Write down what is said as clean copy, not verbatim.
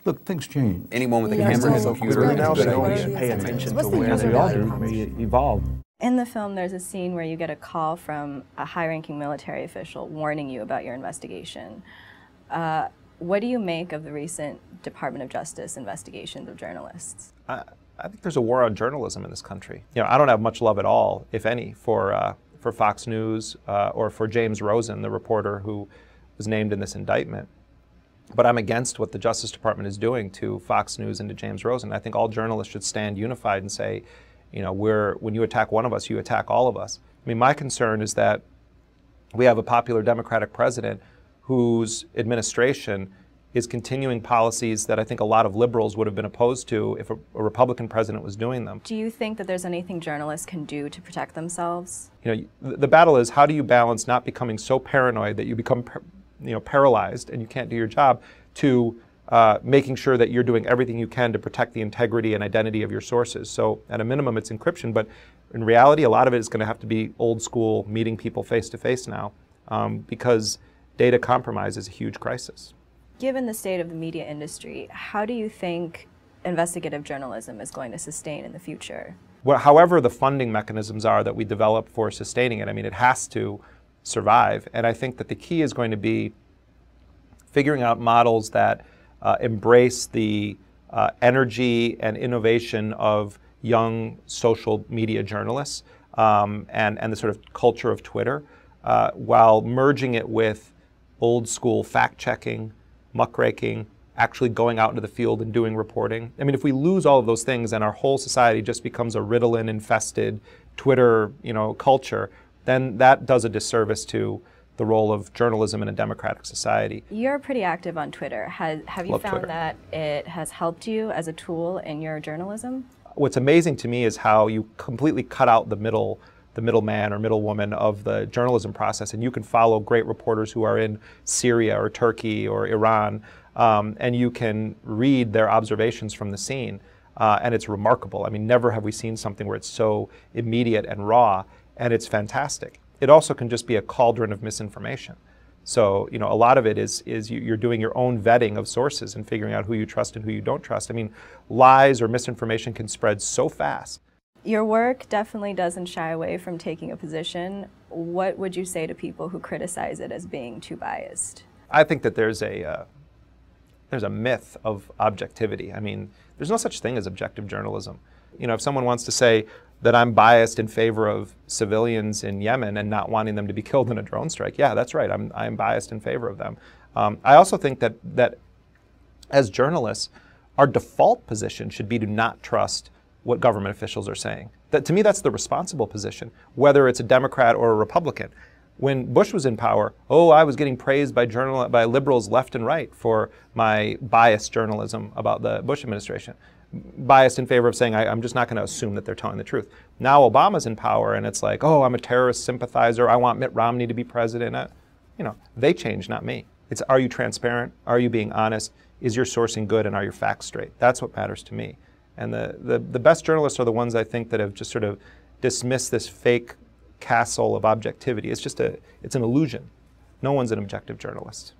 Look, things change. Anyone with a camera and a computer now, is a good so we idea. should pay attention to What's the where user they all value do. proposition? We evolve. In the film, there's a scene where you get a call from a high-ranking military official warning you about your investigation. What do you make of the recent Department of Justice investigations of journalists? I think there's a war on journalism in this country. You know, I don't have much love at all, if any, for Fox News or for James Rosen, the reporter who was named in this indictment. But I'm against what the Justice Department is doing to Fox News and to James Rosen. I think all journalists should stand unified and say, you know, when you attack one of us, you attack all of us. I mean, my concern is that we have a popular Democratic president whose administration is continuing policies that I think a lot of liberals would have been opposed to if a Republican president was doing them. Do you think that there's anything journalists can do to protect themselves? You know, the battle is, how do you balance not becoming so paranoid that you become paralyzed and you can't do your job, to making sure that you're doing everything you can to protect the integrity and identity of your sources. So at a minimum, it's encryption, but in reality, a lot of it is going to have to be old school, meeting people face to face now, because data compromise is a huge crisis. Given the state of the media industry, how do you think investigative journalism is going to sustain in the future? Well, however the funding mechanisms are that we develop for sustaining it, I mean, it has to survive. And I think that the key is going to be figuring out models that embrace the energy and innovation of young social media journalists and the sort of culture of Twitter, while merging it with old school fact-checking, muckraking, actually going out into the field and doing reporting. I mean, if we lose all of those things and our whole society just becomes a Ritalin-infested Twitter, culture, then that does a disservice to the role of journalism in a democratic society. You're pretty active on Twitter. Have you Love found Twitter. that it has helped you as a tool in your journalism? What's amazing to me is how you completely cut out the middleman or middlewoman of the journalism process, and you can follow great reporters who are in Syria or Turkey or Iran, and you can read their observations from the scene, and it's remarkable. I mean, never have we seen something where it's so immediate and raw, and it's fantastic. It also can just be a cauldron of misinformation. So, a lot of it is you're doing your own vetting of sources and figuring out who you trust and who you don't trust. I mean, lies or misinformation can spread so fast. Your work definitely doesn't shy away from taking a position. What would you say to people who criticize it as being too biased? I think that there's a myth of objectivity. I mean, there's no such thing as objective journalism. If someone wants to say that I'm biased in favor of civilians in Yemen and not wanting them to be killed in a drone strike, yeah, that's right. I'm biased in favor of them. I also think that as journalists, our default position should be to not trust what government officials are saying. To me, that's the responsible position, whether it's a Democrat or a Republican. When Bush was in power, I was getting praised by liberals left and right for my biased journalism about the Bush administration. Biased in favor of saying, I'm just not going to assume that they're telling the truth. Now Obama's in power, and it's like, I'm a terrorist sympathizer, I want Mitt Romney to be president. They change, not me. It's, are you transparent? Are you being honest? Is your sourcing good, and are your facts straight? That's what matters to me. And the best journalists are the ones, I think, that have just sort of dismissed this fake castle of objectivity. It's an illusion. No one's an objective journalist.